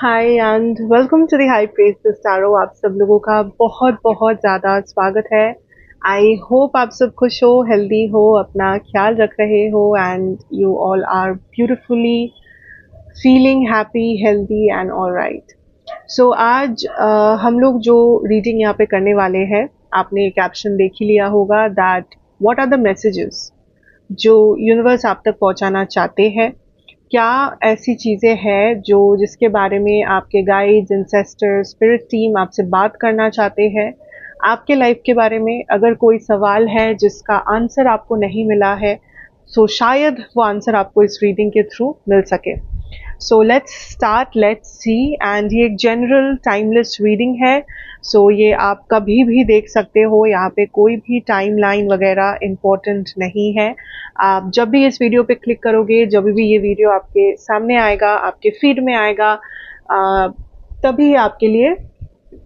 Hi and welcome to the high praise this tarot. आप सब लोगों का बहुत बहुत ज़्यादा स्वागत है। आई होप आप सब खुश हो, हेल्दी हो, अपना ख्याल रख रहे हो and you all are beautifully feeling happy, healthy and all right. So आज हम लोग जो रीडिंग यहाँ पे करने वाले हैं, आपने कैप्शन देख ही लिया होगा that what are the messages जो यूनिवर्स आप तक पहुँचाना चाहते हैं। क्या ऐसी चीज़ें हैं जो जिसके बारे में आपके गाइड्स, एंसेस्टर्स, स्पिरिट टीम आपसे बात करना चाहते हैं? आपके लाइफ के बारे में अगर कोई सवाल है जिसका आंसर आपको नहीं मिला है, सो शायद वो आंसर आपको इस रीडिंग के थ्रू मिल सके। So let's start, let's see. And ये एक जनरल टाइमलेस रीडिंग है, सो ये आप कभी भी देख सकते हो। यहाँ पे कोई भी टाइमलाइन वगैरह इम्पोर्टेंट नहीं है। आप जब भी इस वीडियो पे क्लिक करोगे, जब भी ये वीडियो आपके सामने आएगा, आपके फीड में आएगा, तभी आपके लिए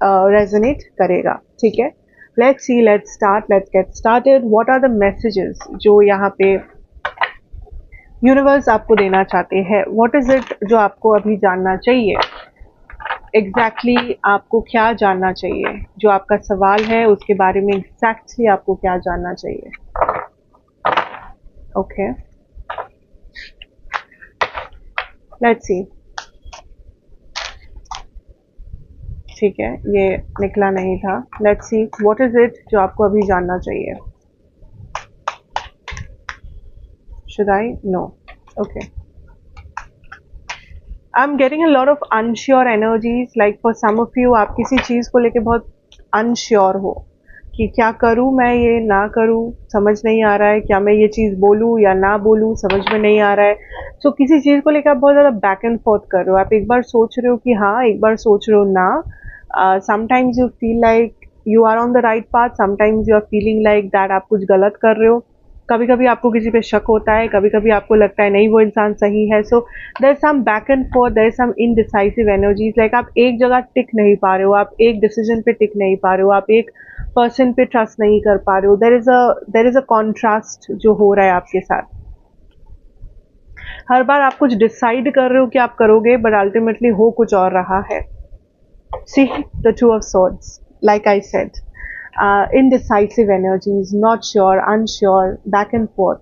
रेजोनेट करेगा। ठीक है, let's see, let's start, let's get started. What are the messages जो यहाँ पे यूनिवर्स आपको देना चाहते हैं? व्हाट इज इट जो आपको अभी जानना चाहिए? एग्जैक्टली आपको क्या जानना चाहिए? जो आपका सवाल है उसके बारे में एग्जैक्टली आपको क्या जानना चाहिए? Okay, let's see. ठीक है, ये निकला नहीं था। Let's see what is it जो आपको अभी जानना चाहिए। Should I? No. Okay, I am getting a lot of unsure energies. Like for some of you, आप किसी चीज़ को लेके बहुत अनश्योर हो कि क्या करूं मैं, ये ना करूं, समझ नहीं आ रहा है। क्या मैं ये चीज़ बोलूं या ना बोलूं, समझ में नहीं आ रहा है। सो किसी चीज़ को लेकर आप बहुत ज़्यादा बैक एंड फोर्थ कर रहे हो। आप एक बार सोच रहे हो कि हाँ, एक बार सोच रहे हो ना। Sometimes you feel like you are on the right path, sometimes you are feeling like that आप कुछ गलत कर रहे हो। कभी कभी आपको किसी पे शक होता है, कभी कभी आपको लगता है नहीं वो इंसान सही है। So there is some back and forth, there is some indecisive energies. Like आप एक जगह टिक नहीं पा रहे हो, आप एक डिसीजन पे टिक नहीं पा रहे हो, आप एक पर्सन पे ट्रस्ट नहीं कर पा रहे हो। देयर इज अ कॉन्ट्रास्ट जो हो रहा है आपके साथ। हर बार आप कुछ डिसाइड कर रहे हो कि आप करोगे, बट अल्टीमेटली हो कुछ और रहा है। See the two of swords, like I said, indecisive energies, not sure, unsure, back and forth.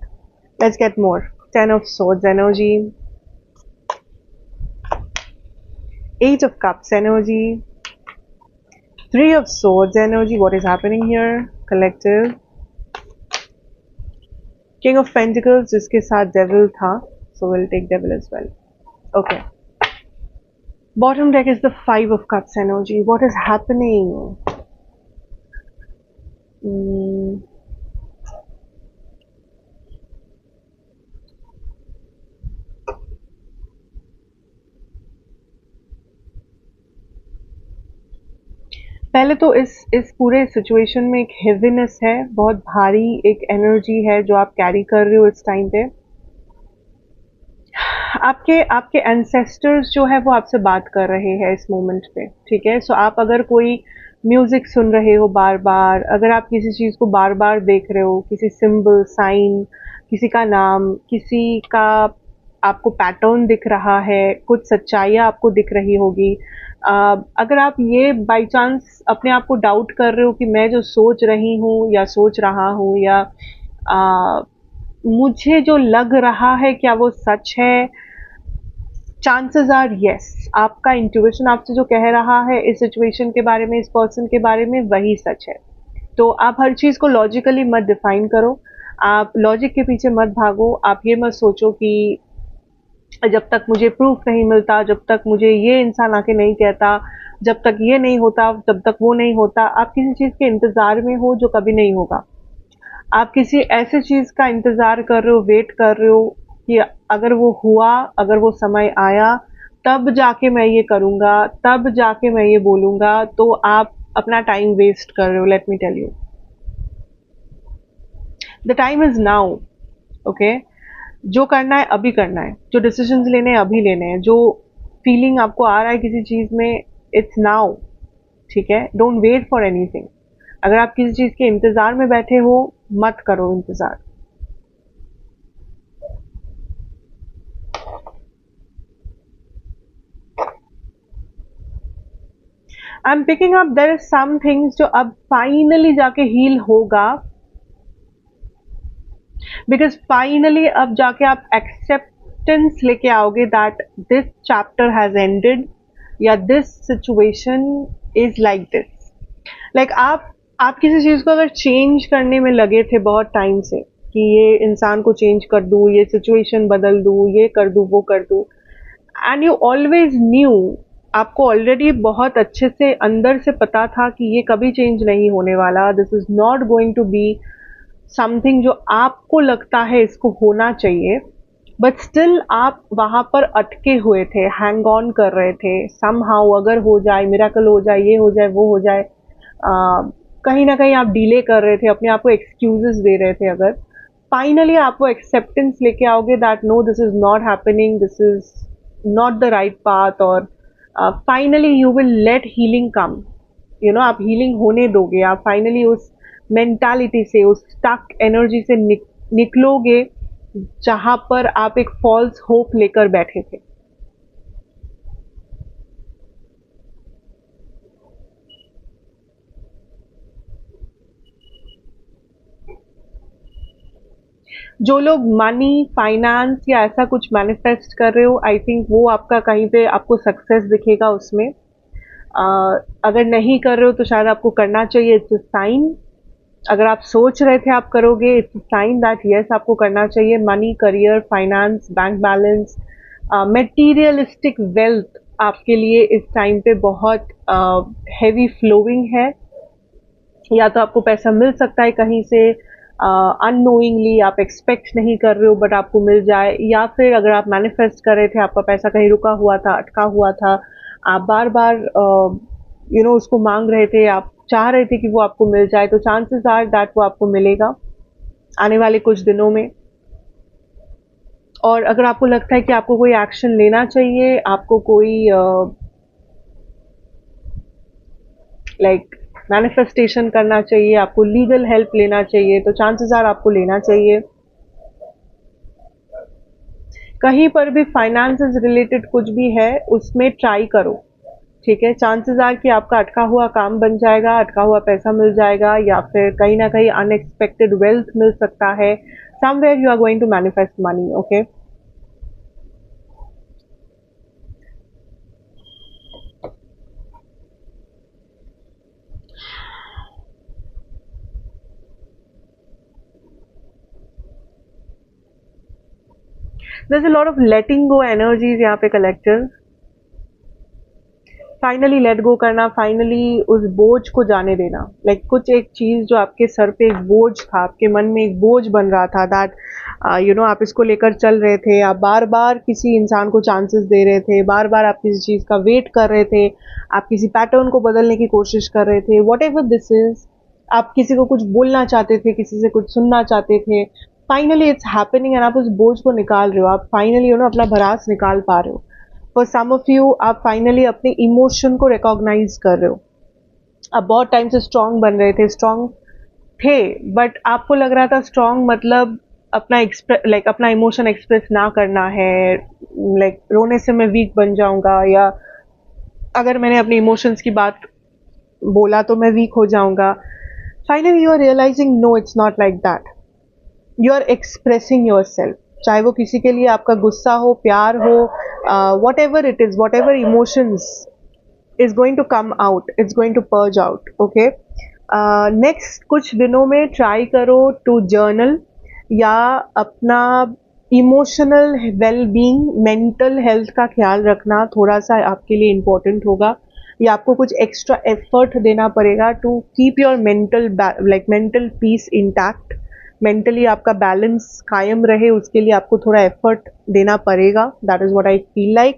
Let's get more. Ten of swords energy, Eight of cups energy, Three of swords energy. What is happening here? Collective. King of pentacles जिसके साथ devil था, so we'll take devil as well. Okay, bottom deck is the Five of cups energy. What is happening? Hmm. पहले तो इस पूरे situation में एक heaviness है, बहुत भारी एक एनर्जी है जो आप कैरी कर रहे हो इस टाइम पे। आपके आपके एंसेस्टर्स जो है वो आपसे बात कर रहे हैं इस मोमेंट पे। ठीक है, सो आप अगर कोई म्यूजिक सुन रहे हो बार बार, अगर आप किसी चीज़ को बार बार देख रहे हो, किसी सिंबल, साइन, किसी का नाम, किसी का आपको पैटर्न दिख रहा है, कुछ सच्चाइयाँ आपको दिख रही होगी। अगर आप ये बाई चांस अपने आप को डाउट कर रहे हो कि मैं जो सोच रही हूँ या सोच रहा हूँ या आ, मुझे जो लग रहा है क्या वो सच है, चांसेस आर यस, आपका इंट्यूशन आपसे जो कह रहा है इस सिचुएशन के बारे में, इस पर्सन के बारे में, वही सच है। तो आप हर चीज़ को लॉजिकली मत डिफाइन करो, आप लॉजिक के पीछे मत भागो। आप ये मत सोचो कि जब तक मुझे प्रूफ नहीं मिलता, जब तक मुझे ये इंसान आके नहीं कहता, जब तक ये नहीं होता, जब तक वो नहीं होता। आप किसी चीज़ के इंतज़ार में हो जो कभी नहीं होगा। आप किसी ऐसे चीज़ का इंतज़ार कर रहे हो, वेट कर रहे हो कि अगर वो हुआ, अगर वो समय आया, तब जाके मैं ये करूँगा, तब जाके मैं ये बोलूँगा। तो आप अपना टाइम वेस्ट कर रहे हो। Let me tell you, the time is now. Okay, जो करना है अभी करना है, जो डिसीजंस लेने हैं अभी लेने हैं, जो फीलिंग आपको आ रहा है किसी चीज़ में, इट्स नाउ। ठीक है, डोंट वेट फॉर एनीथिंग। अगर आप किसी चीज़ के इंतज़ार में बैठे हो, मत करो इंतज़ार। I am picking up there is some things जो अब फाइनली जाके हील होगा, बिकॉज फाइनली अब जाके आप एक्सेप्टेंस लेके आओगे that this chapter has ended, या this situation is like this. Like आप किसी चीज को अगर चेंज करने में लगे थे बहुत टाइम से कि ये इंसान को चेंज कर दूं, ये सिचुएशन बदल दूं, ये कर दूं, वो कर दूं, एंड यू ऑलवेज न्यू, आपको ऑलरेडी बहुत अच्छे से अंदर से पता था कि ये कभी चेंज नहीं होने वाला, this is not going to be something जो आपको लगता है इसको होना चाहिए, बट स्टिल आप वहां पर अटके हुए थे, हैंग ऑन कर रहे थे समहाउ, अगर हो जाए, मिराकल हो जाए, ये हो जाए, वो हो जाए, कहीं ना कहीं आप डिले कर रहे थे, अपने आप को एक्सक्यूजेस दे रहे थे। अगर फाइनली आप वो एक्सेप्टेंस लेके आओगे that no this is not happening, this is not the right path, और finally you will let healing come, you know, आप हीलिंग होने दोगे, आप फाइनली उस मेंटालिटी से, उस स्टक एनर्जी से निकलोगे जहां पर आप एक फॉल्स होप लेकर बैठे थे। जो लोग मनी, फाइनेंस या ऐसा कुछ मैनिफेस्ट कर रहे हो, आई थिंक वो आपका कहीं पे आपको सक्सेस दिखेगा उसमें। अगर नहीं कर रहे हो तो शायद आपको करना चाहिए, इट्स अ साइन। अगर आप सोच रहे थे आप करोगे, इट्स साइन दैट यस आपको करना चाहिए। Money, career, finance, bank balance, materialistic wealth आपके लिए इस टाइम पे बहुत हैवी फ्लोइंग है। या तो आपको पैसा मिल सकता है कहीं से अननोइंगली, आप एक्सपेक्ट नहीं कर रहे हो बट आपको मिल जाए, या फिर अगर आप मैनिफेस्ट कर रहे थे, आपका पैसा कहीं रुका हुआ था, अटका हुआ था, आप बार बार यू नो उसको मांग रहे थे, आप चाह रहे थे कि वो आपको मिल जाए, तो चांसेस आर दैट वो आपको मिलेगा आने वाले कुछ दिनों में। और अगर आपको लगता है कि आपको कोई एक्शन लेना चाहिए, आपको कोई लाइक मैनिफेस्टेशन करना चाहिए, आपको लीगल हेल्प लेना चाहिए, तो चांसेस आर आपको लेना चाहिए। कहीं पर भी फाइनेंसेस रिलेटेड कुछ भी है उसमें ट्राई करो, ठीक है। चांसेस आर कि आपका अटका हुआ काम बन जाएगा, अटका हुआ पैसा मिल जाएगा, या फिर कहीं ना कहीं अनएक्सपेक्टेड वेल्थ मिल सकता है। Somewhere you are going to manifest money, okay. There's a lot of letting go energies यहाँ पे कलेक्टर। फाइनली लेट गो करना, फाइनली उस बोझ को जाने देना। लाइक कुछ एक चीज जो आपके सर पे एक बोझ था, आपके मन में एक बोझ बन रहा था, दैट यू नो आप इसको लेकर चल रहे थे, आप बार बार किसी इंसान को चांसेस दे रहे थे, बार बार आप किसी चीज का वेट कर रहे थे, आप किसी पैटर्न को बदलने की कोशिश कर रहे थे, वॉट एवर दिस इज, आप किसी को कुछ बोलना चाहते थे, किसी से कुछ सुनना चाहते थे, फाइनली इट्स हैपनिंग एंड आप उस बोझ को निकाल रहे हो, आप फाइनली यू नो अपना भरास निकाल पा रहे हो। फॉर सम ऑफ यू आप फाइनली अपने इमोशन को रिकॉग्नाइज कर रहे हो। आप बहुत टाइम से स्ट्रांग बन रहे थे, स्ट्रांग थे, बट आपको लग रहा था स्ट्रांग मतलब अपना लाइक अपना इमोशन एक्सप्रेस ना करना है, लाइक रोने से मैं वीक बन जाऊंगा, या अगर मैंने अपने इमोशंस की बात बोला तो मैं वीक हो जाऊंगा। Finally you are realizing no, it's not like that. You are expressing yourself, चाहे वो किसी के लिए आपका गुस्सा हो, प्यार हो, whatever it is, whatever emotions is going to come out, it's going to purge out, okay. Next कुछ दिनों में ट्राई करो टू जर्नल, या अपना emotional well being, mental health का ख्याल रखना थोड़ा सा आपके लिए इम्पोर्टेंट होगा, या आपको कुछ एक्स्ट्रा एफर्ट देना पड़ेगा to keep your mental like mental peace intact. Mentally आपका बैलेंस कायम रहे, उसके लिए आपको थोड़ा एफर्ट देना पड़ेगा, that is what I feel like.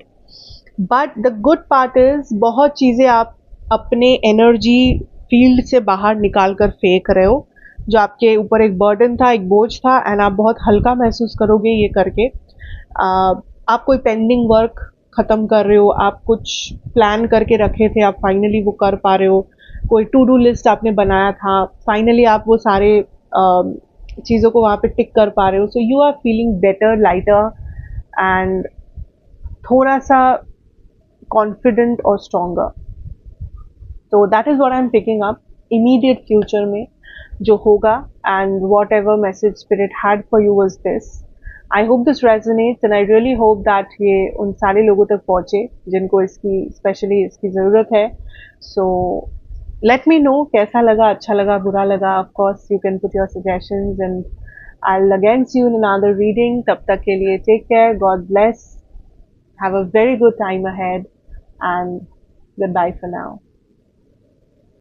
But the good part is बहुत चीजें आप अपने एनर्जी फील्ड से बाहर निकाल कर फेंक रहे हो, जो आपके ऊपर एक बर्डन था, एक बोझ था, एंड आप बहुत हल्का महसूस करोगे ये करके। आप कोई पेंडिंग वर्क खत्म कर रहे हो, आप कुछ प्लान करके रखे थे, आप फाइनली वो कर पा रहे हो, कोई टू डू लिस्ट आपने बनाया था, फाइनली आप वो सारे चीज़ों को वहाँ पे टिक कर पा रहे हो, so you are feeling better, lighter, and थोड़ा सा कॉन्फिडेंट और स्ट्रॉन्गर। तो that is what I am picking up immediate future में जो होगा, and whatever message spirit had for you was this. I hope this resonates and I really hope that ये उन सारे लोगों तक पहुंचे जिनको इसकी स्पेशली इसकी ज़रूरत है. सो लेट मी नो कैसा लगा, अच्छा लगा, बुरा लगा. Of course you can put your suggestions and I'll again see you in another reading. तब तक के लिए take care. God bless. Have a very good time ahead and goodbye for now.